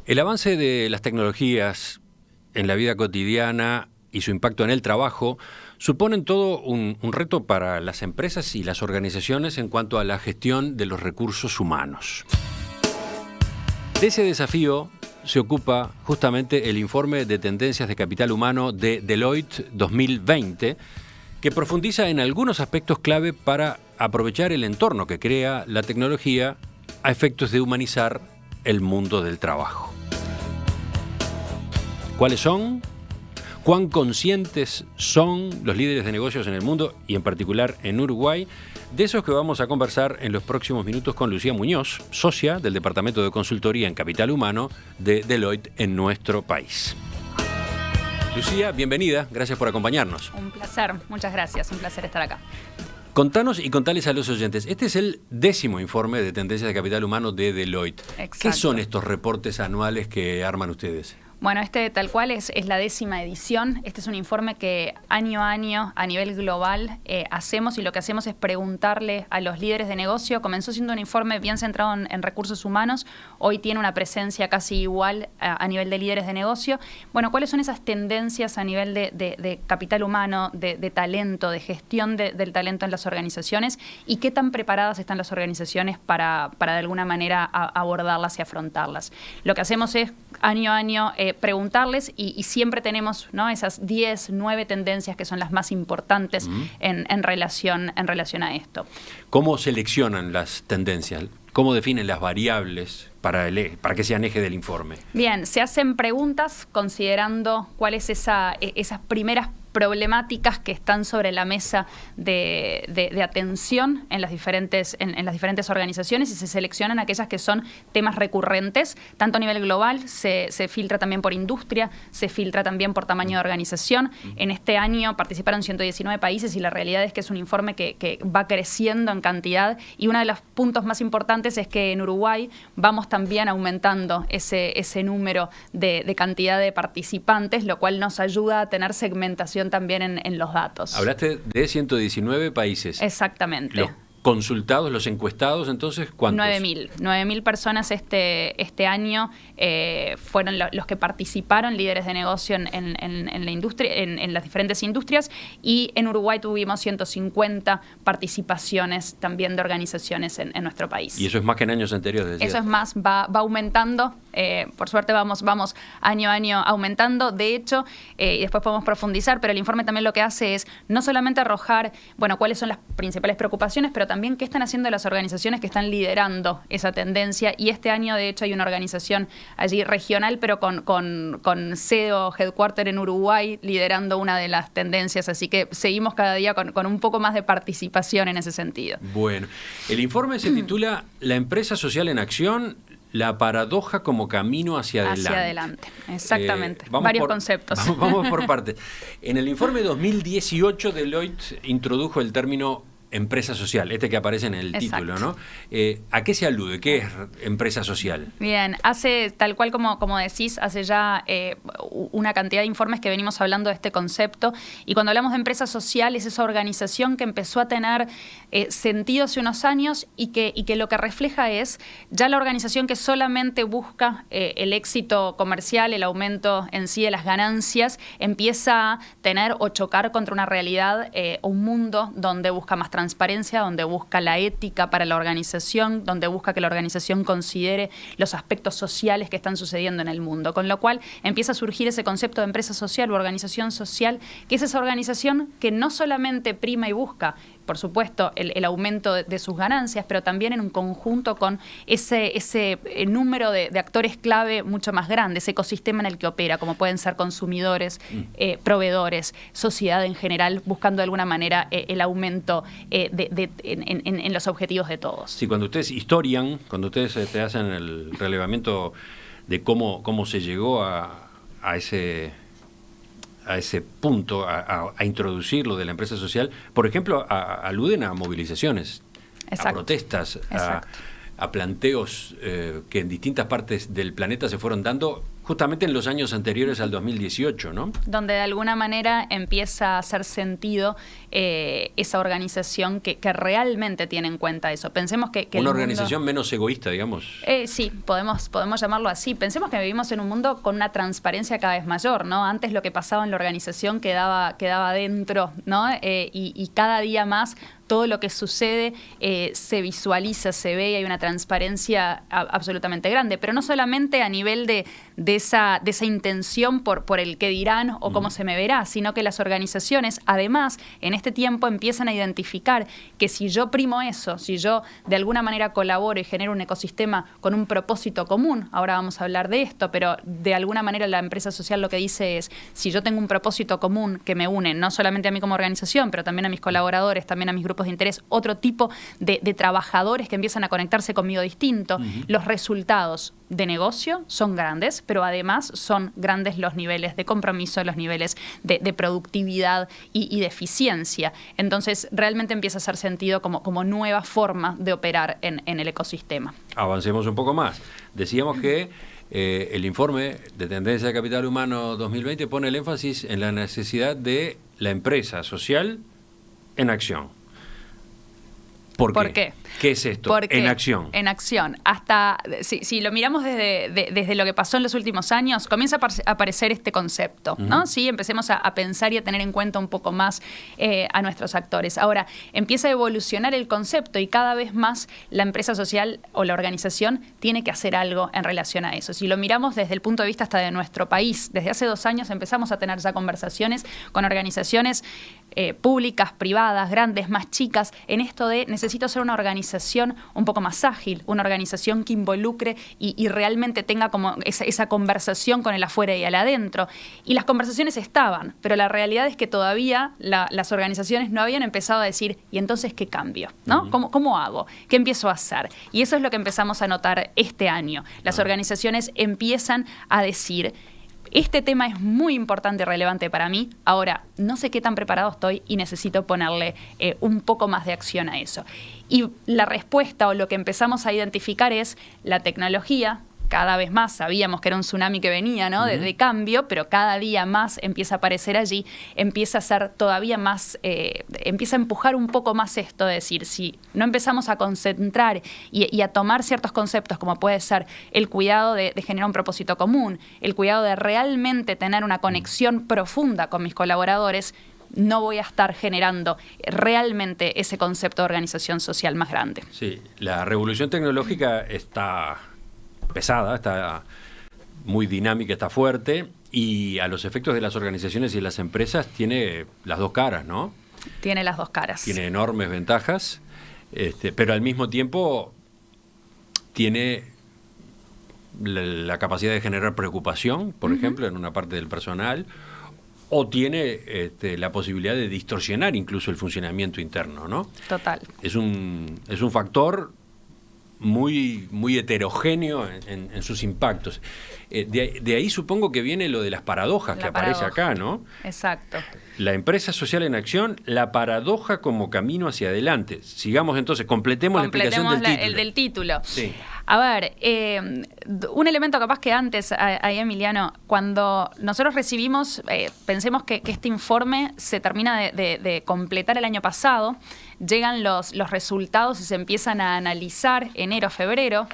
El avance de las tecnologías en la vida cotidiana y su impacto en el trabajo suponen todo un reto para las empresas y las organizaciones en cuanto a la gestión de los recursos humanos. De ese desafío se ocupa justamente el informe de tendencias de capital humano de Deloitte 2020, que profundiza en algunos aspectos clave para aprovechar el entorno que crea la tecnología a efectos de humanizar el mundo del trabajo. ¿Cuáles son? ¿Cuán conscientes son los líderes de negocios en el mundo y en particular en Uruguay? De esos que vamos a conversar en los próximos minutos con Lucía Muñoz, socia del Departamento de Consultoría en Capital Humano de Deloitte en nuestro país. Lucía, bienvenida, gracias por acompañarnos. Un placer, muchas gracias, un placer estar acá. Contanos y contales a los oyentes, este es el 10º informe de tendencias de capital humano de Deloitte. Exacto. ¿Qué son estos reportes anuales que arman ustedes? Bueno, este tal cual es la 10ª edición. Este es un informe que año a año, a nivel global, hacemos, y lo que hacemos es preguntarle a los líderes de negocio. Comenzó siendo un informe bien centrado en recursos humanos, hoy tiene una presencia casi igual a nivel de líderes de negocio. Bueno, ¿cuáles son esas tendencias a nivel de capital humano, de talento, de gestión del talento en las organizaciones, y qué tan preparadas están las organizaciones para de alguna manera abordarlas y afrontarlas? Lo que hacemos es año a año preguntarles y siempre tenemos, ¿no?, esas 10, 9 tendencias que son las más importantes en relación a esto. ¿Cómo seleccionan las tendencias? ¿Cómo definen las variables para que sean eje del informe? Bien, se hacen preguntas considerando cuáles esas primeras problemáticas que están sobre la mesa de atención en las diferentes organizaciones, y se seleccionan aquellas que son temas recurrentes, tanto a nivel global, se filtra también por industria, se filtra también por tamaño de organización. En este año participaron 119 países y la realidad es que es un informe que va creciendo en cantidad, y uno de los puntos más importantes es que en Uruguay vamos también aumentando ese número de cantidad de participantes, lo cual nos ayuda a tener segmentación también en los datos. Hablaste de 119 países. Exactamente. Los consultados, los encuestados, entonces, ¿cuántos? 9.000 personas este año fueron los que participaron, líderes de negocio en la industria, en las diferentes industrias, y en Uruguay tuvimos 150 participaciones también de organizaciones en nuestro país. Y eso es más que en años anteriores, decías. Eso es más, va aumentando, por suerte vamos año a año aumentando, de hecho, y después podemos profundizar, pero el informe también lo que hace es no solamente arrojar, bueno, cuáles son las principales preocupaciones, pero también qué están haciendo las organizaciones que están liderando esa tendencia. Y este año, de hecho, hay una organización allí regional, pero con sede o headquarter en Uruguay, liderando una de las tendencias. Así que seguimos cada día con un poco más de participación en ese sentido. Bueno, el informe se titula La empresa social en acción, la paradoja como camino hacia adelante. Hacia adelante, exactamente. Varios conceptos. Vamos por partes. En el informe 2018, Deloitte introdujo el término empresa social, que aparece en el Exacto. título, ¿no? ¿A qué se alude? ¿Qué es empresa social? Bien, hace, tal cual como decís, hace ya una cantidad de informes que venimos hablando de este concepto, y cuando hablamos de empresa social es esa organización que empezó a tener sentido hace unos años y que lo que refleja es ya la organización que solamente busca el éxito comercial, el aumento en sí de las ganancias, empieza a tener o chocar contra una realidad o un mundo donde busca más transparencia, donde busca la ética para la organización, donde busca que la organización considere los aspectos sociales que están sucediendo en el mundo. Con lo cual empieza a surgir ese concepto de empresa social u organización social, que es esa organización que no solamente prima y busca, por supuesto, el aumento de sus ganancias, pero también en un conjunto con ese número de actores clave mucho más grande, ese ecosistema en el que opera, como pueden ser consumidores, proveedores, sociedad en general, buscando de alguna manera el aumento en los objetivos de todos. Sí, cuando ustedes historian, cuando ustedes te hacen el relevamiento de cómo se llegó a ese punto, a introducir lo de la empresa social, por ejemplo, aluden a movilizaciones, Exacto. a protestas, a planteos que en distintas partes del planeta se fueron dando justamente en los años anteriores al 2018, ¿no? Donde de alguna manera empieza a hacer sentido esa organización que realmente tiene en cuenta eso. Pensemos que una organización menos egoísta, digamos. Sí, podemos llamarlo así. Pensemos que vivimos en un mundo con una transparencia cada vez mayor, ¿no? Antes lo que pasaba en la organización quedaba dentro, ¿no? Y cada día más todo lo que sucede se visualiza, se ve y hay una transparencia absolutamente grande. Pero no solamente a nivel de esa intención por el que dirán o cómo se me verá, sino que las organizaciones, además, en este tiempo empiezan a identificar que si yo primo eso, si yo de alguna manera colaboro y genero un ecosistema con un propósito común, ahora vamos a hablar de esto, pero de alguna manera la empresa social lo que dice es, si yo tengo un propósito común que me une, no solamente a mí como organización, pero también a mis colaboradores, también a mis grupos de interés, otro tipo de trabajadores que empiezan a conectarse conmigo distinto, los resultados de negocio son grandes, pero además son grandes los niveles de compromiso, los niveles de productividad y de eficiencia. Entonces, realmente empieza a hacer sentido como nueva forma de operar en el ecosistema. Avancemos un poco más. Decíamos que el informe de Tendencia de Capital Humano 2020 pone el énfasis en la necesidad de la empresa social en acción. ¿Por qué? ¿Qué es esto? En acción. En acción. Hasta, si lo miramos desde lo que pasó en los últimos años, comienza a aparecer este concepto, ¿no? Sí, empecemos a pensar y a tener en cuenta un poco más a nuestros actores. Ahora, empieza a evolucionar el concepto y cada vez más la empresa social o la organización tiene que hacer algo en relación a eso. Si lo miramos desde el punto de vista hasta de nuestro país, desde hace 2 años empezamos a tener ya conversaciones con organizaciones públicas, privadas, grandes, más chicas, en esto de necesito ser una organización un poco más ágil, una organización que involucre y realmente tenga como esa conversación con el afuera y el adentro. Y las conversaciones estaban, pero la realidad es que todavía las organizaciones no habían empezado a decir, ¿y entonces qué cambio? ¿No? ¿Cómo hago? ¿Qué empiezo a hacer? Y eso es lo que empezamos a notar este año. Las organizaciones empiezan a decir, este tema es muy importante y relevante para mí. Ahora, no sé qué tan preparado estoy y necesito ponerle un poco más de acción a eso. Y la respuesta o lo que empezamos a identificar es la tecnología. Cada vez más sabíamos que era un tsunami que venía, ¿no? de cambio, pero cada día más empieza a aparecer allí, empieza a ser todavía más, empieza a empujar un poco más esto, de decir, si no empezamos a concentrar y a tomar ciertos conceptos como puede ser el cuidado de generar un propósito común, el cuidado de realmente tener una conexión profunda con mis colaboradores, no voy a estar generando realmente ese concepto de organización social más grande. Sí, la revolución tecnológica está pesada, está muy dinámica, está fuerte y a los efectos de las organizaciones y de las empresas tiene las dos caras, ¿no? Tiene las dos caras. Tiene enormes ventajas, pero al mismo tiempo tiene la capacidad de generar preocupación, por ejemplo, en una parte del personal, o tiene la posibilidad de distorsionar incluso el funcionamiento interno, ¿no? Total. Es un factor muy heterogéneo en sus impactos. De ahí supongo que viene lo de las paradojas que aparece acá, ¿no? Exacto. La empresa social en acción, la paradoja como camino hacia adelante. Sigamos entonces, completemos la explicación del título. El del título. Sí. A ver, un elemento capaz que antes, ahí Emiliano, cuando nosotros recibimos, pensemos que este informe se termina de completar el año pasado, llegan los resultados y se empiezan a analizar enero, febrero,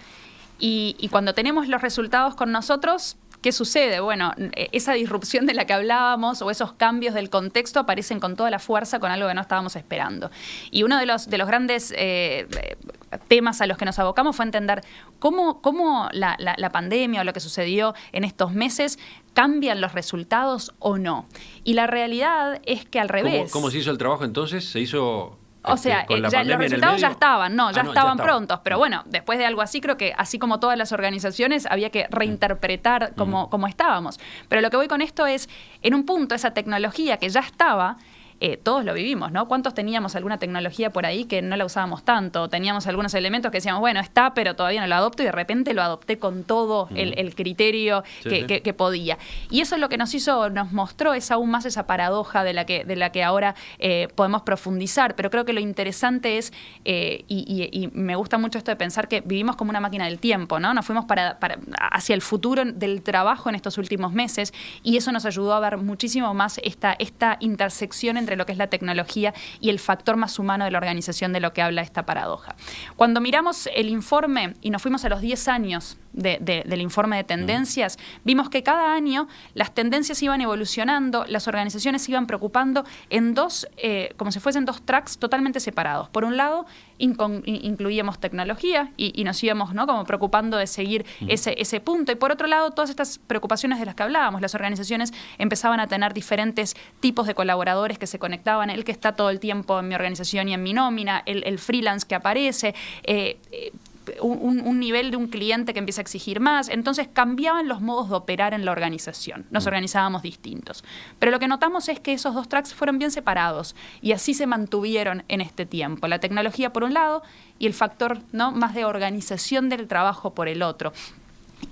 y cuando tenemos los resultados con nosotros, ¿qué sucede? Bueno, esa disrupción de la que hablábamos o esos cambios del contexto aparecen con toda la fuerza, con algo que no estábamos esperando. Y uno de los grandes temas a los que nos abocamos fue entender cómo la pandemia o lo que sucedió en estos meses cambian los resultados o no. Y la realidad es que al revés. ¿Cómo se hizo el trabajo entonces? ¿Se hizo...? O sea, ya los resultados ya estaban, estaban prontos, pero bueno, después de algo así, creo que así como todas las organizaciones, había que reinterpretar cómo estábamos. Pero lo que voy con esto es, en un punto, esa tecnología que ya estaba, todos lo vivimos, ¿no? ¿Cuántos teníamos alguna tecnología por ahí que no la usábamos tanto? Teníamos algunos elementos que decíamos, bueno, está, pero todavía no lo adopto, y de repente lo adopté con todo el criterio que podía. Y eso es lo que nos mostró es aún más esa paradoja de la que ahora podemos profundizar. Pero creo que lo interesante es, y me gusta mucho esto de pensar que vivimos como una máquina del tiempo, ¿no? Nos fuimos hacia el futuro del trabajo en estos últimos meses, y eso nos ayudó a ver muchísimo más esta intersección entre lo que es la tecnología y el factor más humano de la organización, de lo que habla esta paradoja. Cuando miramos el informe y nos fuimos a los 10 años del informe de tendencias, vimos que cada año las tendencias iban evolucionando, las organizaciones se iban preocupando en como si fuesen dos tracks totalmente separados. Por un lado, incluíamos tecnología y nos íbamos, ¿no?, como preocupando de seguir ese punto. Y por otro lado, todas estas preocupaciones de las que hablábamos, las organizaciones empezaban a tener diferentes tipos de colaboradores que se conectaban, el que está todo el tiempo en mi organización y en mi nómina, el freelance que aparece, un nivel de un cliente que empieza a exigir más. Entonces cambiaban los modos de operar en la organización. Nos organizábamos distintos. Pero lo que notamos es que esos dos tracks fueron bien separados y así se mantuvieron en este tiempo. La tecnología por un lado y el factor, ¿no?, más de organización del trabajo por el otro.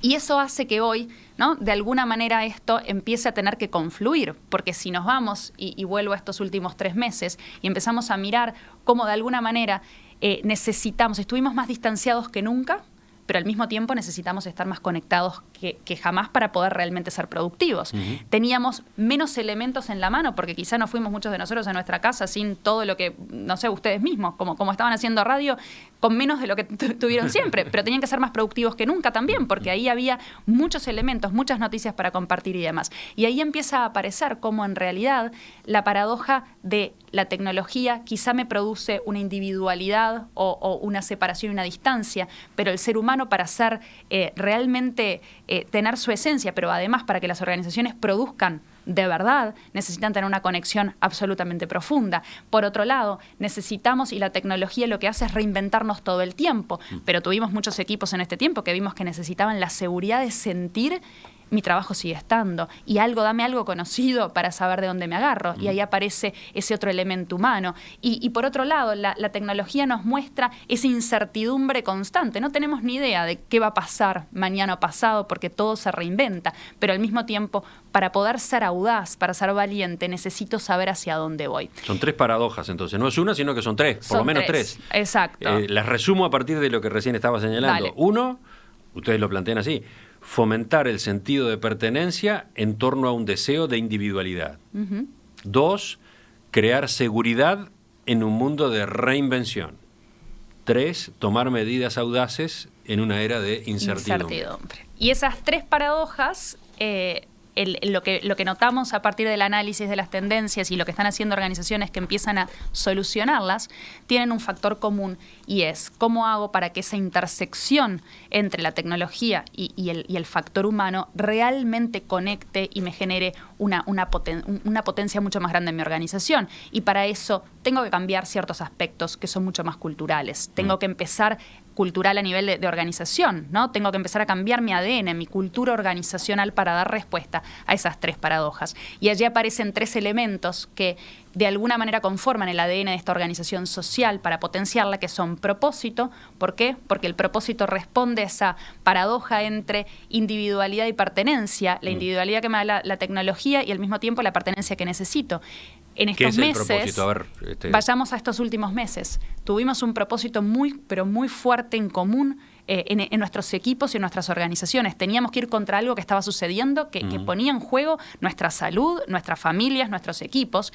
Y eso hace que hoy, ¿no?, de alguna manera esto empiece a tener que confluir, porque si nos vamos, y vuelvo a estos últimos 3 meses, y empezamos a mirar cómo de alguna manera estuvimos más distanciados que nunca, pero al mismo tiempo necesitamos estar más conectados que jamás para poder realmente ser productivos. Teníamos menos elementos en la mano, porque quizá nos fuimos muchos de nosotros a nuestra casa sin todo lo que, no sé, ustedes mismos, como estaban haciendo radio, con menos de lo que tuvieron siempre, pero tenían que ser más productivos que nunca también, porque ahí había muchos elementos, muchas noticias para compartir y demás. Y ahí empieza a aparecer cómo en realidad la paradoja de la tecnología quizá me produce una individualidad o una separación y una distancia, pero el ser humano, para ser realmente tener su esencia, pero además para que las organizaciones produzcan de verdad, necesitan tener una conexión absolutamente profunda. Por otro lado, necesitamos, y la tecnología lo que hace es reinventarnos todo el tiempo, pero tuvimos muchos equipos en este tiempo que vimos que necesitaban la seguridad de sentir: mi trabajo sigue estando, y dame algo conocido para saber de dónde me agarro, y ahí aparece ese otro elemento humano. Y por otro lado, la tecnología nos muestra esa incertidumbre constante. No tenemos ni idea de qué va a pasar mañana o pasado, porque todo se reinventa, pero al mismo tiempo, para poder ser audaz, para ser valiente, necesito saber hacia dónde voy. Son 3 paradojas, entonces. No es una, sino que son 3, por lo menos 3. Exacto. Las resumo a partir de lo que recién estaba señalando. Dale. 1, ustedes lo plantean así: fomentar el sentido de pertenencia en torno a un deseo de individualidad. 2, crear seguridad en un mundo de reinvención. 3, tomar medidas audaces en una era de incertidumbre. Y esas 3 paradojas, lo que notamos a partir del análisis de las tendencias y lo que están haciendo organizaciones que empiezan a solucionarlas, tienen un factor común, y es cómo hago para que esa intersección entre la tecnología y el factor humano realmente conecte y me genere una potencia mucho más grande en mi organización. Y para eso tengo que cambiar ciertos aspectos que son mucho más culturales. Tengo que empezar cultural a nivel de organización, ¿no? Tengo que empezar a cambiar mi ADN, mi cultura organizacional, para dar respuesta a esas 3 paradojas. Y allí aparecen 3 elementos que de alguna manera conforman el ADN de esta organización social para potenciarla, que son propósito. ¿Por qué? Porque el propósito responde a esa paradoja entre individualidad y pertenencia, la individualidad que me da la tecnología y al mismo tiempo la pertenencia que necesito. En estos meses, vayamos a estos últimos meses, tuvimos un propósito muy, pero muy fuerte en común en nuestros equipos y en nuestras organizaciones. Teníamos que ir contra algo que estaba sucediendo, que ponía en juego nuestra salud, nuestras familias, nuestros equipos.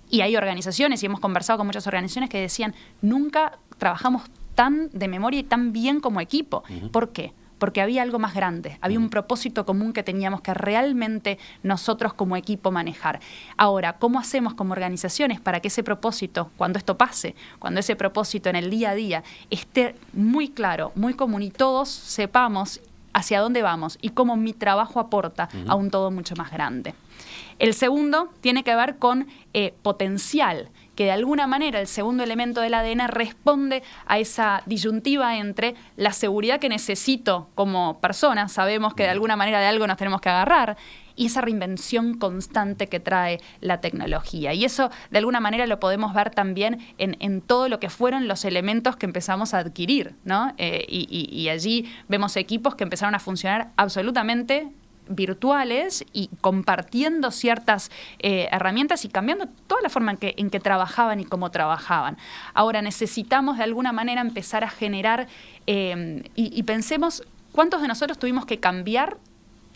Y hay organizaciones, y hemos conversado con muchas organizaciones, que decían: nunca trabajamos tan de memoria y tan bien como equipo. ¿Por qué? Porque había algo más grande, había un propósito común que teníamos que realmente nosotros como equipo manejar. Ahora, ¿cómo hacemos como organizaciones para que ese propósito, cuando esto pase, cuando ese propósito en el día a día esté muy claro, muy común, y todos sepamos hacia dónde vamos y cómo mi trabajo aporta a un todo mucho más grande? El segundo tiene que ver con potencial. que de alguna manera el segundo elemento del ADN responde a esa disyuntiva entre la seguridad que necesito como persona, sabemos que de alguna manera de algo nos tenemos que agarrar, y esa reinvención constante que trae la tecnología. Y eso, de alguna manera, lo podemos ver también en todo lo que fueron los elementos que empezamos a adquirir, ¿no? Y allí vemos equipos que empezaron a funcionar absolutamente virtuales y compartiendo ciertas herramientas y cambiando toda la forma en que trabajaban y cómo trabajaban. Ahora necesitamos de alguna manera empezar a generar y pensemos cuántos de nosotros tuvimos que cambiar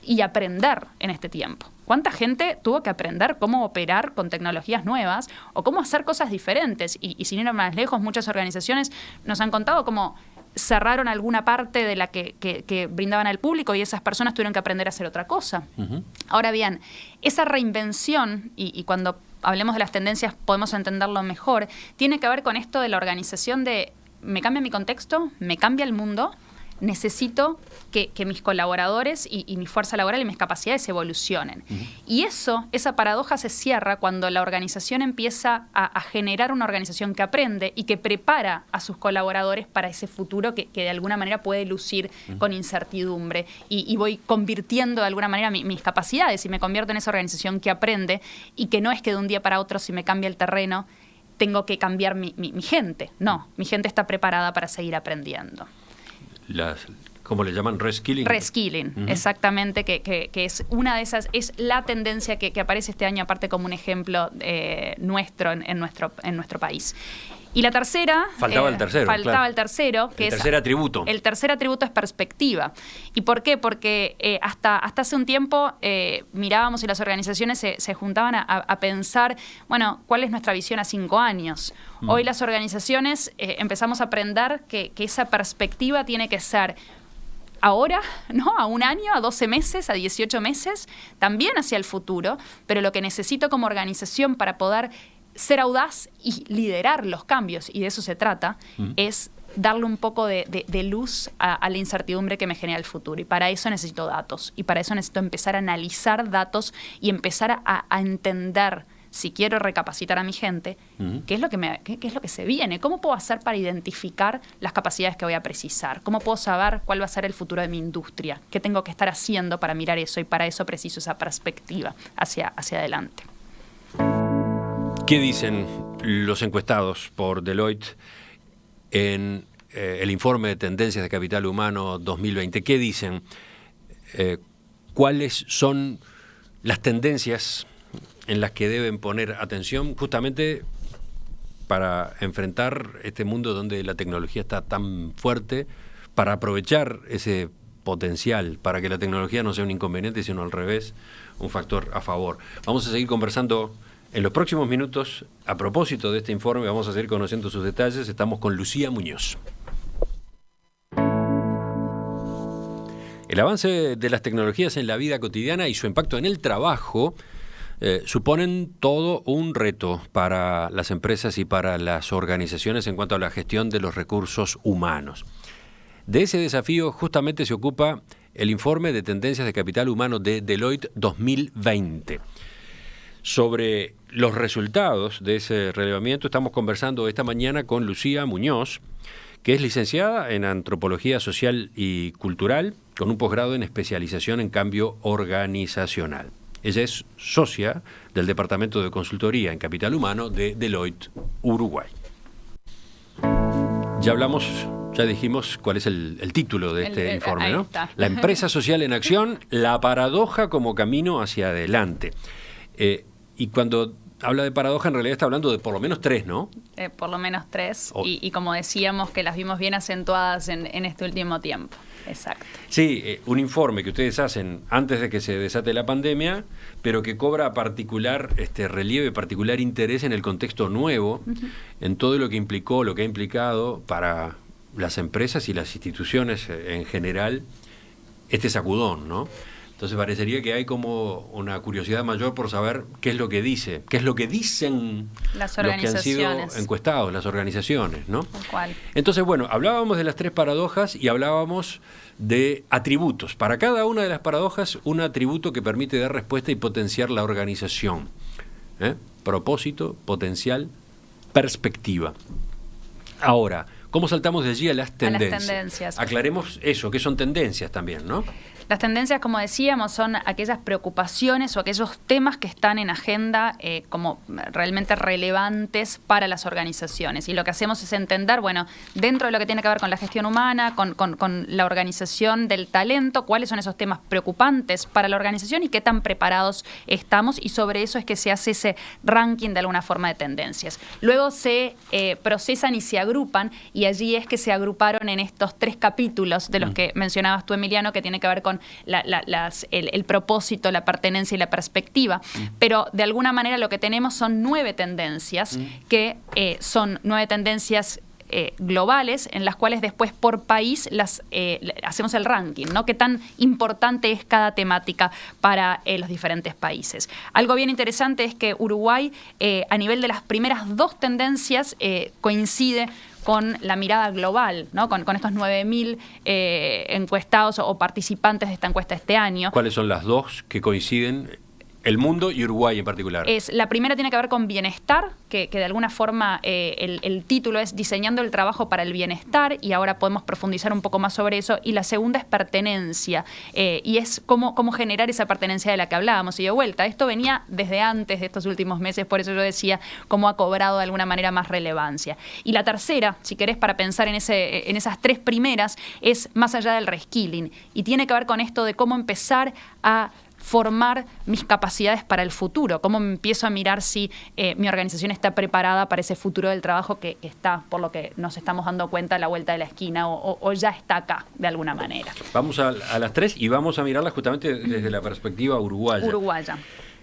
y aprender en este tiempo. ¿Cuánta gente tuvo que aprender cómo operar con tecnologías nuevas o cómo hacer cosas diferentes? Y sin ir más lejos, muchas organizaciones nos han contado cómo cerraron alguna parte de la que brindaban al público y esas personas tuvieron que aprender a hacer otra cosa. Uh-huh. Ahora bien, esa reinvención, y cuando hablemos de las tendencias podemos entenderlo mejor, tiene que ver con esto de la organización de me cambia mi contexto, me cambia el mundo, necesito que mis colaboradores y mi fuerza laboral y mis capacidades evolucionen. Uh-huh. Y esa paradoja se cierra cuando la organización empieza a generar una organización que aprende y que prepara a sus colaboradores para ese futuro que de alguna manera puede lucir uh-huh. con incertidumbre. Y voy convirtiendo de alguna manera mis capacidades y me convierto en esa organización que aprende y que no es que de un día para otro, si me cambia el terreno, tengo que cambiar mi gente. No, mi gente está preparada para seguir aprendiendo. ¿Cómo le llaman? Reskilling. Reskilling, uh-huh. Exactamente, que es una de esas, es la tendencia que aparece este año, aparte como un ejemplo nuestro en nuestro país. Y la tercera... Faltaba el tercero. Faltaba el tercero. El tercer atributo. El tercer atributo es perspectiva. ¿Y por qué? Porque hasta hace un tiempo mirábamos y las organizaciones se juntaban a pensar, bueno, ¿cuál es nuestra visión a 5 años? Hoy las organizaciones empezamos a aprender que esa perspectiva tiene que ser ahora, ¿no? A 1 año, a 12 meses, a 18 meses, también hacia el futuro, pero lo que necesito como organización para poder ser audaz y liderar los cambios, y de eso se trata, es darle un poco de luz a la incertidumbre que me genera el futuro. Y para eso necesito datos. Y para eso necesito empezar a analizar datos y empezar a entender, si quiero recapacitar a mi gente, qué es lo que se viene, cómo puedo hacer para identificar las capacidades que voy a precisar, cómo puedo saber cuál va a ser el futuro de mi industria, qué tengo que estar haciendo para mirar eso, y para eso preciso esa perspectiva hacia adelante. ¿Qué dicen los encuestados por Deloitte en el informe de Tendencias de Capital Humano 2020? ¿Qué dicen? ¿Cuáles son las tendencias en las que deben poner atención justamente para enfrentar este mundo donde la tecnología está tan fuerte, para aprovechar ese potencial, para que la tecnología no sea un inconveniente, sino al revés, un factor a favor? Vamos a seguir conversando en los próximos minutos. A propósito de este informe, vamos a seguir conociendo sus detalles. Estamos con Lucía Muñoz. El avance de las tecnologías en la vida cotidiana y su impacto en el trabajo suponen todo un reto para las empresas y para las organizaciones en cuanto a la gestión de los recursos humanos. De ese desafío justamente se ocupa el informe de Tendencias de Capital Humano de Deloitte 2020. Sobre los resultados de ese relevamiento estamos conversando esta mañana con Lucía Muñoz, que es licenciada en Antropología Social y Cultural, con un posgrado en especialización en cambio organizacional. Ella es socia del Departamento de Capital Humano de Deloitte, Uruguay. Ya dijimos cuál es el título de este informe, ¿no? Está. La empresa social en acción, la paradoja como camino hacia adelante. Y cuando habla de paradoja, en realidad está hablando de por lo menos 3, ¿no? Por lo menos 3, y como decíamos, que las vimos bien acentuadas en este último tiempo. Exacto. Sí, un informe que ustedes hacen antes de que se desate la pandemia, pero que cobra particular relieve, particular interés en el contexto nuevo, en todo lo que implicó, lo que ha implicado para las empresas y las instituciones en general, este sacudón, ¿no? Entonces parecería que hay como una curiosidad mayor por saber qué es lo que dice, qué es lo que dicen las organizaciones, los que han sido encuestados, las organizaciones, ¿no? Entonces, bueno, hablábamos de las 3 paradojas y hablábamos de atributos. Para cada una de las paradojas, un atributo que permite dar respuesta y potenciar la organización. Propósito, potencial, perspectiva. Ahora, ¿cómo saltamos de allí a las tendencias? A las tendencias. Aclaremos eso, que son tendencias también, ¿no? Las tendencias, como decíamos, son aquellas preocupaciones o aquellos temas que están en agenda como realmente relevantes para las organizaciones. Y lo que hacemos es entender, bueno, dentro de lo que tiene que ver con la gestión humana, con la organización del talento, cuáles son esos temas preocupantes para la organización y qué tan preparados estamos. Y sobre eso es que se hace ese ranking de alguna forma de tendencias. Luego se procesan y se agrupan, y allí es que se agruparon en estos 3 capítulos de los que mencionabas tú, Emiliano, que tiene que ver con el propósito, la pertenencia y la perspectiva. Pero de alguna manera lo que tenemos son 9 tendencias, que son 9 tendencias globales, en las cuales después por país hacemos el ranking, ¿no? Qué tan importante es cada temática para los diferentes países. Algo bien interesante es que Uruguay, a nivel de las primeras 2 tendencias, coincide con la mirada global, ¿no? Con estos 9.000 encuestados o participantes de esta encuesta este año. ¿Cuáles son las 2 que coinciden? El mundo y Uruguay en particular. La primera tiene que ver con bienestar, que de alguna forma el título es Diseñando el trabajo para el bienestar, y ahora podemos profundizar un poco más sobre eso. Y la segunda es pertenencia, y es cómo generar esa pertenencia de la que hablábamos. Y de vuelta, esto venía desde antes de estos últimos meses, por eso yo decía cómo ha cobrado de alguna manera más relevancia. Y la tercera, si querés, para pensar en esas 3 primeras, es más allá del reskilling, y tiene que ver con esto de cómo empezar a formar mis capacidades para el futuro, cómo me empiezo a mirar si mi organización está preparada para ese futuro del trabajo que está, por lo que nos estamos dando cuenta, a la vuelta de la esquina o ya está acá, de alguna manera. Vamos a las 3 y vamos a mirarlas justamente desde la perspectiva uruguaya.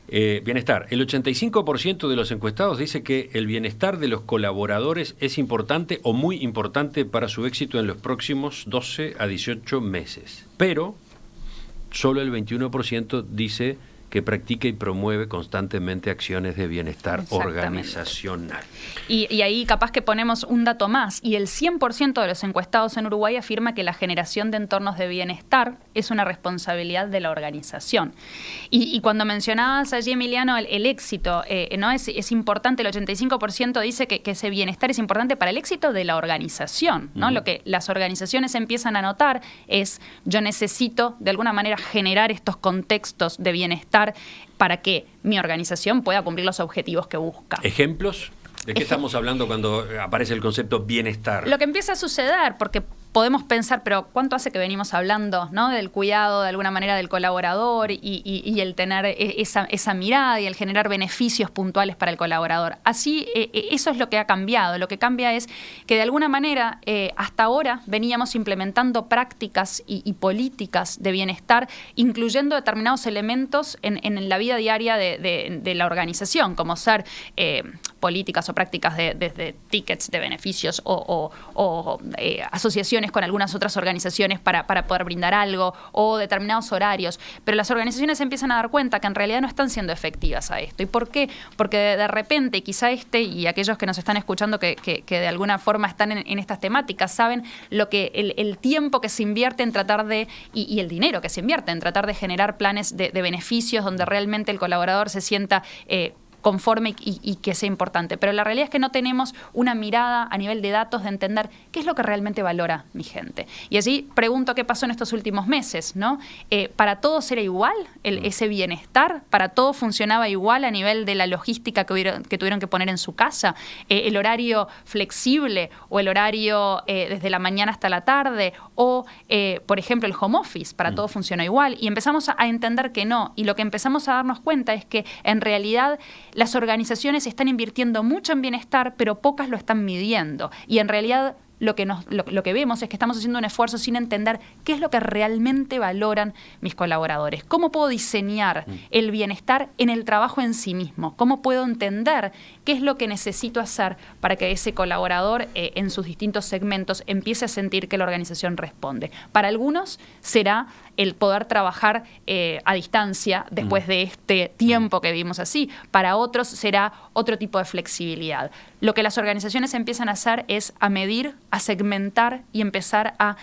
Bienestar. El 85% de los encuestados dice que el bienestar de los colaboradores es importante o muy importante para su éxito en los próximos 12 a 18 meses. Pero solo el 21% dice que practica y promueve constantemente acciones de bienestar organizacional. Y ahí capaz que ponemos un dato más, y el 100% de los encuestados en Uruguay afirma que la generación de entornos de bienestar es una responsabilidad de la organización. Y cuando mencionabas allí, Emiliano, el éxito, ¿no? Es importante, el 85% dice que ese bienestar es importante para el éxito de la organización, ¿no? Lo que las organizaciones empiezan a notar es, yo necesito de alguna manera generar estos contextos de bienestar para que mi organización pueda cumplir los objetivos que busca. ¿Ejemplos? ¿De qué estamos hablando cuando aparece el concepto bienestar? Lo que empieza a suceder, porque podemos pensar, pero ¿cuánto hace que venimos hablando, ¿no? Del cuidado, de alguna manera, del colaborador y el tener esa mirada y el generar beneficios puntuales para el colaborador? Así, eso es lo que ha cambiado. Lo que cambia es que, de alguna manera, hasta ahora veníamos implementando prácticas y políticas de bienestar, incluyendo determinados elementos en la vida diaria de la organización, como ser políticas o prácticas desde tickets de beneficios o asociaciones con algunas otras organizaciones para poder brindar algo, o determinados horarios. Pero las organizaciones empiezan a dar cuenta que en realidad no están siendo efectivas a esto. ¿Y por qué? Porque de repente, quizá y aquellos que nos están escuchando que de alguna forma están en estas temáticas, saben lo que el tiempo que se invierte en tratar de, y el dinero que se invierte en tratar de generar planes de beneficios donde realmente el colaborador se sienta conforme y que sea importante. Pero la realidad es que no tenemos una mirada a nivel de datos de entender qué es lo que realmente valora mi gente. Y allí pregunto qué pasó en estos últimos meses, ¿no? ¿Para todos era igual ese bienestar? ¿Para todos funcionaba igual a nivel de la logística que tuvieron que poner en su casa? ¿El horario flexible o el horario desde la mañana hasta la tarde? O, por ejemplo, el home office, ¿para todos funcionó igual? Y empezamos a entender que no. Y lo que empezamos a darnos cuenta es que, en realidad, las organizaciones están invirtiendo mucho en bienestar, pero pocas lo están midiendo. Y en realidad lo que vemos es que estamos haciendo un esfuerzo sin entender qué es lo que realmente valoran mis colaboradores. ¿Cómo puedo diseñar el bienestar en el trabajo en sí mismo? ¿Cómo puedo entender qué es lo que necesito hacer para que ese colaborador en sus distintos segmentos empiece a sentir que la organización responde? Para algunos será el poder trabajar a distancia después de este tiempo que vivimos así. Para otros será otro tipo de flexibilidad. Lo que las organizaciones empiezan a hacer es a medir, a segmentar y empezar a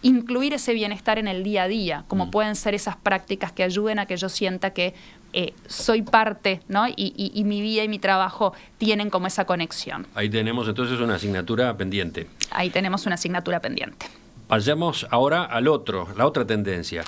incluir ese bienestar en el día a día, como pueden ser esas prácticas que ayuden a que yo sienta que soy parte, ¿no? Y mi vida y mi trabajo tienen como esa conexión. Ahí tenemos entonces una asignatura pendiente. Ahí tenemos una asignatura pendiente. Vayamos ahora la otra tendencia.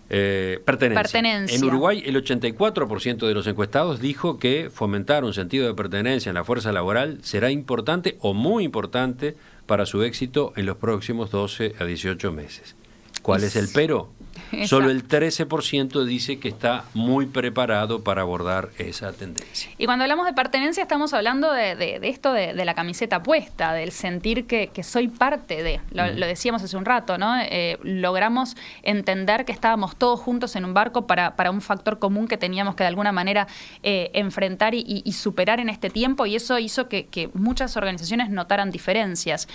Pertenencia. En Uruguay, el 84% de los encuestados dijo que fomentar un sentido de pertenencia en la fuerza laboral será importante o muy importante para su éxito en los próximos 12 a 18 meses. ¿Cuál es el pero? Exacto. Solo el 13% dice que está muy preparado para abordar esa tendencia. Y cuando hablamos de pertenencia estamos hablando de esto de la camiseta puesta, del sentir que soy parte de, lo decíamos hace un rato, ¿no? Logramos entender que estábamos todos juntos en un barco para un factor común que teníamos que de alguna manera enfrentar y superar en este tiempo, y eso hizo que muchas organizaciones notaran diferencias.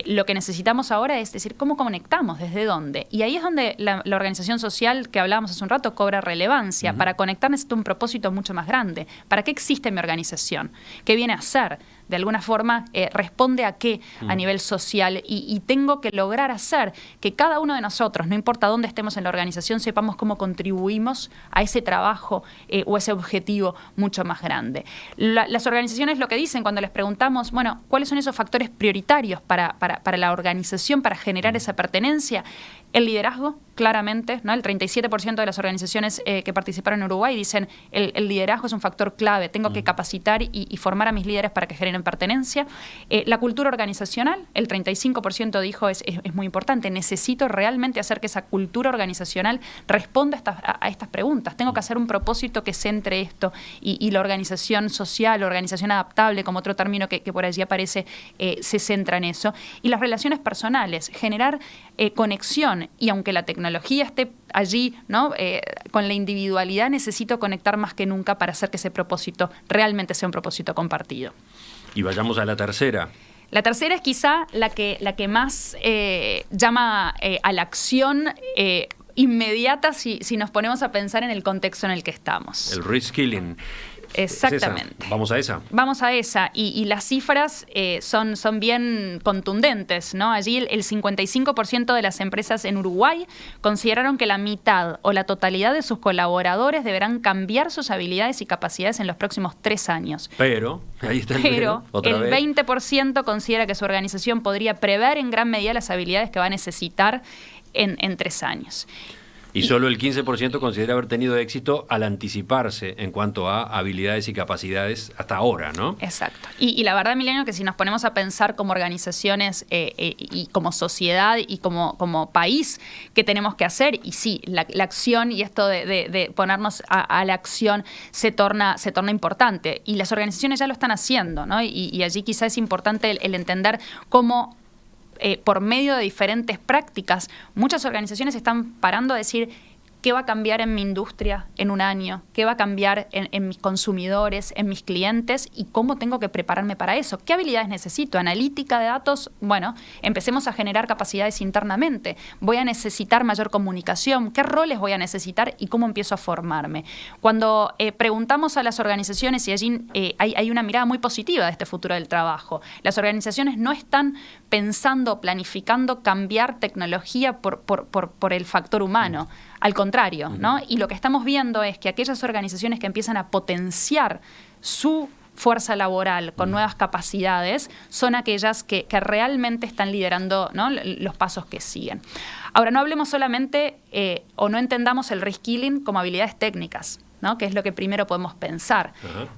Lo que necesitamos ahora es decir, ¿cómo conectamos? ¿Desde dónde? Y ahí es donde la organización social que hablábamos hace un rato cobra relevancia. Para conectar necesito un propósito mucho más grande. ¿Para qué existe mi organización? ¿Qué viene a hacer? De alguna forma responde a qué a nivel social y tengo que lograr hacer que cada uno de nosotros, no importa dónde estemos en la organización, sepamos cómo contribuimos a ese trabajo o ese objetivo mucho más grande. Las organizaciones lo que dicen cuando les preguntamos, bueno, ¿cuáles son esos factores prioritarios para la organización para generar esa pertenencia? El liderazgo, claramente, ¿no? El 37% de las organizaciones que participaron en Uruguay dicen el liderazgo es un factor clave, tengo que capacitar y formar a mis líderes para que generen pertenencia. La cultura organizacional, el 35% dijo es muy importante, necesito realmente hacer que esa cultura organizacional responda a estas preguntas, tengo que hacer un propósito que centre esto y la organización social, organización adaptable, como otro término que por allí aparece, se centra en eso. Y las relaciones personales, generar conexión, y aunque la tecnología esté allí, ¿no? Con la individualidad necesito conectar más que nunca para hacer que ese propósito realmente sea un propósito compartido. Y vayamos a la tercera. La tercera es quizá la que más llama a la acción inmediata si nos ponemos a pensar en el contexto en el que estamos. El reskilling. Exactamente. Vamos a esa. Vamos a esa. Y las cifras son bien contundentes, ¿no? Allí el 55% de las empresas en Uruguay consideraron que la mitad o la totalidad de sus colaboradores deberán cambiar sus habilidades y capacidades en los próximos 3 años. Pero, ahí está el pero. Otra El vez. 20% considera que su organización podría prever en gran medida las habilidades que va a necesitar en 3 años. Y solo el 15% considera haber tenido éxito al anticiparse en cuanto a habilidades y capacidades hasta ahora, ¿no? Exacto. Y la verdad, Milenio, que si nos ponemos a pensar como organizaciones y como sociedad y como país, ¿qué tenemos que hacer? Y sí, la acción y esto de ponernos a la acción se torna importante. Y las organizaciones ya lo están haciendo, ¿no? Y allí quizás es importante el entender cómo por medio de diferentes prácticas, muchas organizaciones están parando a decir qué va a cambiar en mi industria en un año, qué va a cambiar en mis consumidores, en mis clientes y cómo tengo que prepararme para eso. ¿Qué habilidades necesito? Analítica de datos, bueno, empecemos a generar capacidades internamente. Voy a necesitar mayor comunicación, qué roles voy a necesitar y cómo empiezo a formarme. Cuando preguntamos a las organizaciones, y allí hay una mirada muy positiva de este futuro del trabajo, las organizaciones no están pensando, planificando cambiar tecnología por el factor humano. Al contrario, ¿no? Y lo que estamos viendo es que aquellas organizaciones que empiezan a potenciar su fuerza laboral con nuevas capacidades son aquellas que realmente están liderando, ¿no? Los pasos que siguen. Ahora, no hablemos solamente o no entendamos el reskilling como habilidades técnicas, ¿no? Que es lo que primero podemos pensar.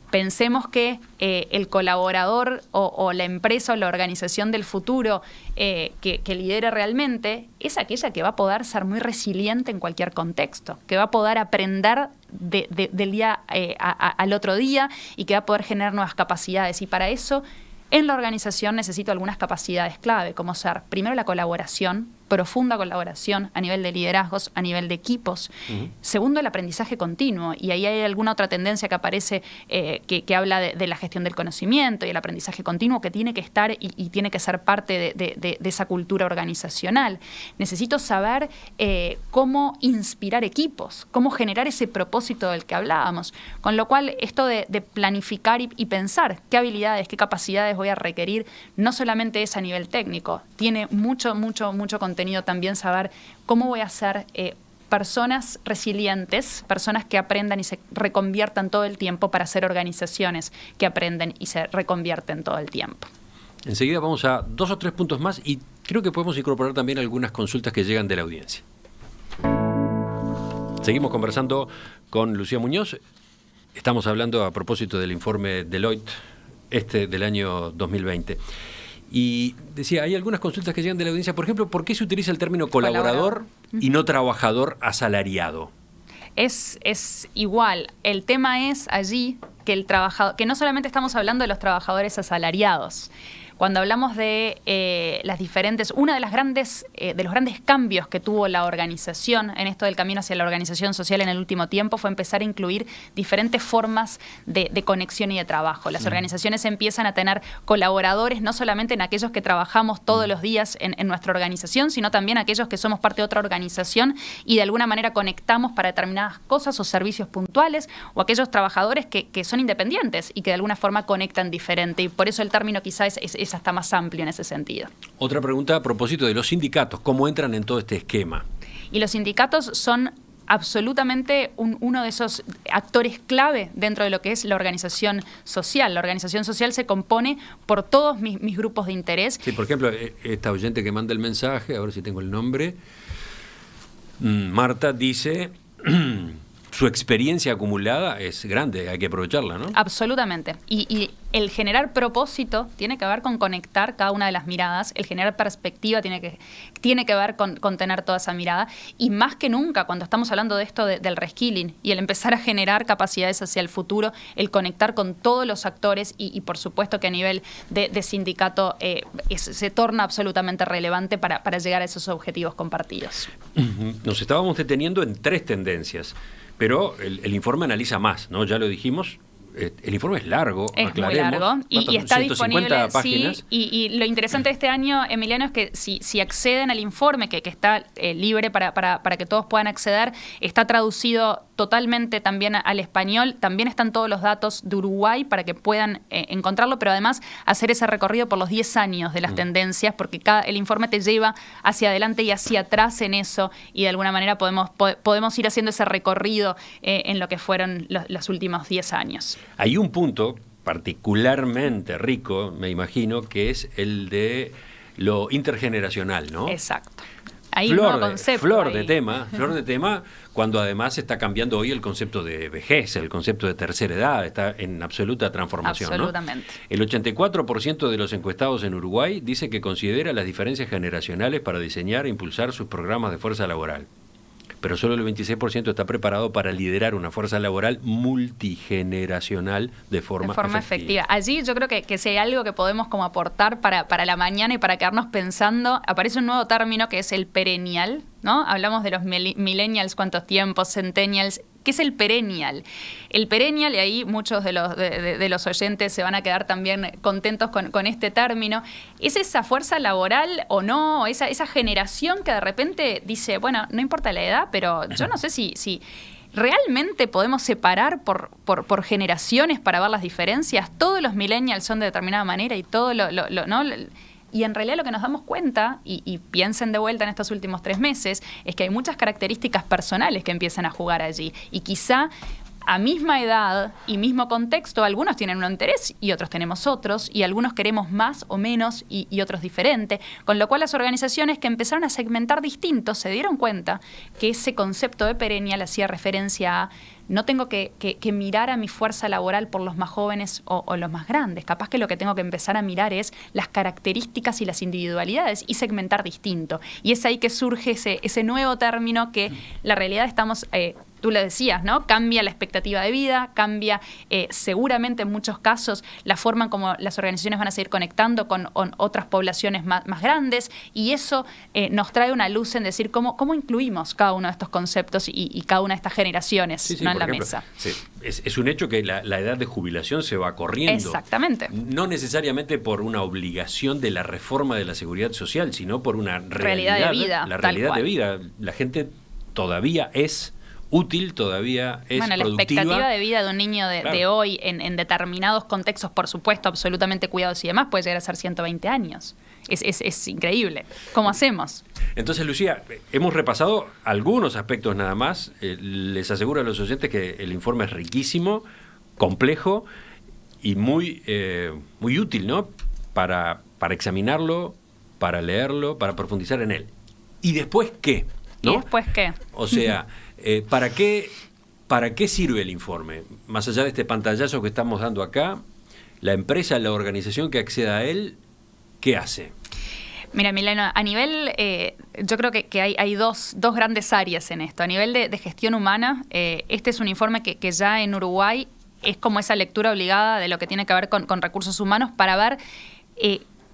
Pensemos que el colaborador o la empresa o la organización del futuro que lidere realmente es aquella que va a poder ser muy resiliente en cualquier contexto, que va a poder aprender del día al otro día y que va a poder generar nuevas capacidades. Y para eso, en la organización necesito algunas capacidades clave, como ser, primero, la colaboración, profunda colaboración a nivel de liderazgos, a nivel de equipos. Segundo, el aprendizaje continuo. Y ahí hay alguna otra tendencia que aparece que habla de la gestión del conocimiento y el aprendizaje continuo que tiene que estar y tiene que ser parte de esa cultura organizacional. Necesito saber cómo inspirar equipos, cómo generar ese propósito del que hablábamos. Con lo cual, esto de planificar y pensar qué habilidades, qué capacidades voy a requerir, no solamente es a nivel técnico, tiene mucho contenido también saber cómo voy a hacer personas resilientes, personas que aprendan y se reconviertan todo el tiempo para ser organizaciones que aprenden y se reconvierten todo el tiempo. Enseguida vamos a 2 o 3 puntos más y creo que podemos incorporar también algunas consultas que llegan de la audiencia. Seguimos conversando con Lucía Muñoz. Estamos hablando a propósito del informe Deloitte, del año 2020. Y decía, hay algunas consultas que llegan de la audiencia. Por ejemplo, ¿por qué se utiliza el término colaborador y no trabajador asalariado? Es igual. El tema es allí que el trabajador, que no solamente estamos hablando de los trabajadores asalariados. Cuando hablamos de las diferentes, una de los grandes cambios que tuvo la organización en esto del camino hacia la organización social en el último tiempo fue empezar a incluir diferentes formas de conexión y de trabajo. Las organizaciones empiezan a tener colaboradores, no solamente en aquellos que trabajamos todos los días en nuestra organización, sino también aquellos que somos parte de otra organización y de alguna manera conectamos para determinadas cosas o servicios puntuales, o aquellos trabajadores que son independientes y que de alguna forma conectan diferente. Y por eso el término quizá es hasta más amplio en ese sentido. Otra pregunta a propósito de los sindicatos, ¿cómo entran en todo este esquema? Y los sindicatos son absolutamente uno de esos actores clave dentro de lo que es la organización social. La organización social se compone por todos mis grupos de interés. Sí, por ejemplo, esta oyente que manda el mensaje, a ver si tengo el nombre, Marta dice... Su experiencia acumulada es grande, hay que aprovecharla, ¿no? Absolutamente. Y el generar propósito tiene que ver con conectar cada una de las miradas, el generar perspectiva tiene que ver con tener toda esa mirada, y más que nunca, cuando estamos hablando de esto del reskilling y el empezar a generar capacidades hacia el futuro, el conectar con todos los actores y por supuesto que a nivel de sindicato se torna absolutamente relevante para llegar a esos objetivos compartidos. Nos estábamos deteniendo en 3 tendencias. Pero el informe analiza más, ¿no? Ya lo dijimos, el informe es largo, es aclaremos. Muy largo y está disponible. Páginas. Sí, y lo interesante de este año, Emiliano, es que si acceden al informe, que está libre para que todos puedan acceder, está traducido totalmente también al español, también están todos los datos de Uruguay para que puedan encontrarlo, pero además hacer ese recorrido por los 10 años de las tendencias, porque el informe te lleva hacia adelante y hacia atrás en eso, y de alguna manera podemos ir haciendo ese recorrido en lo que fueron los últimos 10 años. Hay un punto particularmente rico, me imagino, que es el de lo intergeneracional, ¿no? Exacto. Hay un nuevo concepto. Flor de tema, cuando además está cambiando hoy el concepto de vejez, el concepto de tercera edad, está en absoluta transformación. Absolutamente. ¿No? El 84% de los encuestados en Uruguay dice que considera las diferencias generacionales para diseñar e impulsar sus programas de fuerza laboral. Pero solo el 26% está preparado para liderar una fuerza laboral multigeneracional de forma efectiva. Allí yo creo que si hay algo que podemos como aportar para la mañana y para quedarnos pensando, aparece un nuevo término que es el perennial, ¿no? Hablamos de los millennials, cuántos tiempos, centennials. ¿Qué es el perennial? El perennial, y ahí muchos de los oyentes se van a quedar también contentos con este término, es esa fuerza laboral o no, esa generación que de repente dice, bueno, no importa la edad, pero yo no sé si ¿realmente podemos separar por generaciones para ver las diferencias? Todos los millennials son de determinada manera y todo ¿no? Y en realidad lo que nos damos cuenta, y piensen de vuelta en estos últimos 3 meses, es que hay muchas características personales que empiezan a jugar allí. Y quizá a misma edad y mismo contexto, algunos tienen un interés y otros tenemos otros, y algunos queremos más o menos y otros diferente. Con lo cual las organizaciones que empezaron a segmentar distintos se dieron cuenta que ese concepto de perennial hacía referencia a no tengo que mirar a mi fuerza laboral por los más jóvenes o los más grandes. Capaz que lo que tengo que empezar a mirar es las características y las individualidades y segmentar distinto. Y es ahí que surge ese nuevo término que la realidad estamos... Tú le decías, ¿no? Cambia la expectativa de vida, cambia seguramente en muchos casos la forma en cómo las organizaciones van a seguir conectando con otras poblaciones más grandes, y eso nos trae una luz en decir cómo incluimos cada uno de estos conceptos y cada una de estas generaciones, ¿no? En la mesa. Sí. Es un hecho que la edad de jubilación se va corriendo. Exactamente. No necesariamente por una obligación de la reforma de la seguridad social, sino por una realidad de vida. La realidad de vida. La gente todavía es útil, todavía es productiva. La expectativa de vida de un niño de hoy en determinados contextos, por supuesto, absolutamente cuidados y demás, puede llegar a ser 120 años. Es increíble. ¿Cómo hacemos? Entonces, Lucía, hemos repasado algunos aspectos nada más. Les aseguro a los oyentes que el informe es riquísimo, complejo y muy útil, ¿no? Para examinarlo, para leerlo, para profundizar en él. ¿Y después qué? ¿No? ¿Y después qué? O sea, ¿para qué sirve el informe? Más allá de este pantallazo que estamos dando acá, la empresa, la organización que acceda a él, ¿qué hace? Mira, Mileno, a nivel, yo creo que hay dos grandes áreas en esto. A nivel de gestión humana, este es un informe que ya en Uruguay es como esa lectura obligada de lo que tiene que ver con recursos humanos para ver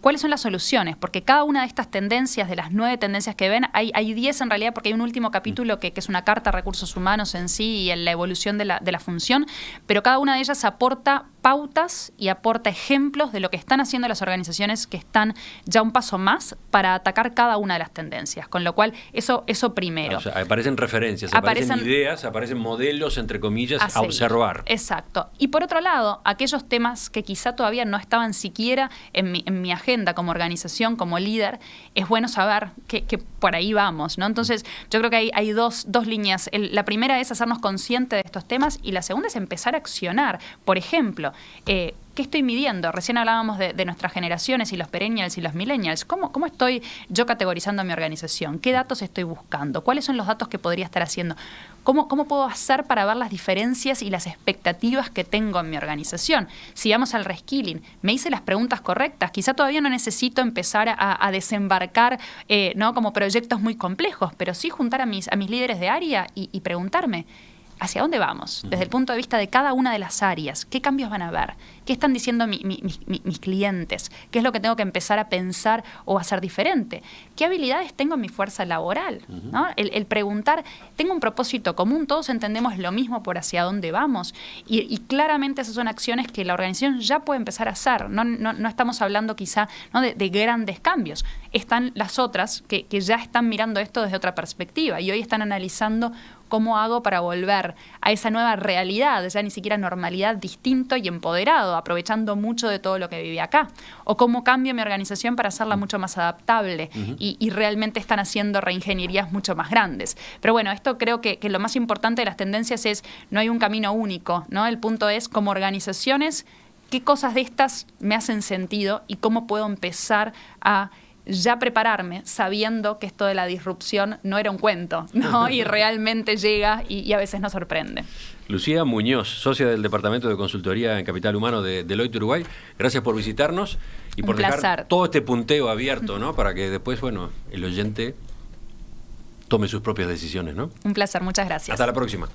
cuáles son las soluciones, porque cada una de estas tendencias, de las 9 tendencias que ven, hay 10 en realidad, porque hay un último capítulo que es una carta a recursos humanos en sí y en la evolución de la función, pero cada una de ellas aporta pautas y aporta ejemplos de lo que están haciendo las organizaciones que están ya un paso más para atacar cada una de las tendencias, con lo cual eso primero. O sea, aparecen referencias, aparecen ideas, aparecen modelos, entre comillas, a observar. Exacto. Y por otro lado, aquellos temas que quizá todavía no estaban siquiera en mi agenda como organización, como líder, es bueno saber que por ahí vamos, ¿no? Entonces, yo creo que hay dos líneas. La primera es hacernos conscientes de estos temas y la segunda es empezar a accionar. Por ejemplo, ¿qué estoy midiendo? Recién hablábamos de nuestras generaciones y los perennials y los millennials. ¿Cómo estoy yo categorizando mi organización? ¿Qué datos estoy buscando? ¿Cuáles son los datos que podría estar haciendo? ¿Cómo puedo hacer para ver las diferencias y las expectativas que tengo en mi organización? Si vamos al reskilling, me hice las preguntas correctas. Quizá todavía no necesito empezar a desembarcar ¿no? como proyectos muy complejos, pero sí juntar a mis líderes de área y preguntarme, ¿hacia dónde vamos? Desde el punto de vista de cada una de las áreas. ¿Qué cambios van a haber? ¿Qué están diciendo mis clientes? ¿Qué es lo que tengo que empezar a pensar o hacer diferente? ¿Qué habilidades tengo en mi fuerza laboral? ¿No? El preguntar, ¿tengo un propósito común? ¿Todos entendemos lo mismo por hacia dónde vamos? Y claramente esas son acciones que la organización ya puede empezar a hacer. No estamos hablando quizá, ¿no? de grandes cambios. Están las otras que ya están mirando esto desde otra perspectiva y hoy están analizando cómo hago para volver a esa nueva realidad, ya ni siquiera normalidad, distinto y empoderado, aprovechando mucho de todo lo que viví acá. O cómo cambio mi organización para hacerla mucho más adaptable y realmente están haciendo reingenierías mucho más grandes. Pero bueno, esto creo que lo más importante de las tendencias es no hay un camino único, ¿no? El punto es, como organizaciones, qué cosas de estas me hacen sentido y cómo puedo empezar a ya prepararme sabiendo que esto de la disrupción no era un cuento, ¿no? Y realmente llega y a veces nos sorprende. Lucía Muñoz, socia del Departamento de Consultoría en Capital Humano de Deloitte Uruguay, gracias por visitarnos y por dejar todo este punteo abierto, ¿no? Para que después, bueno, el oyente tome sus propias decisiones, ¿no? Un placer, muchas gracias. Hasta la próxima.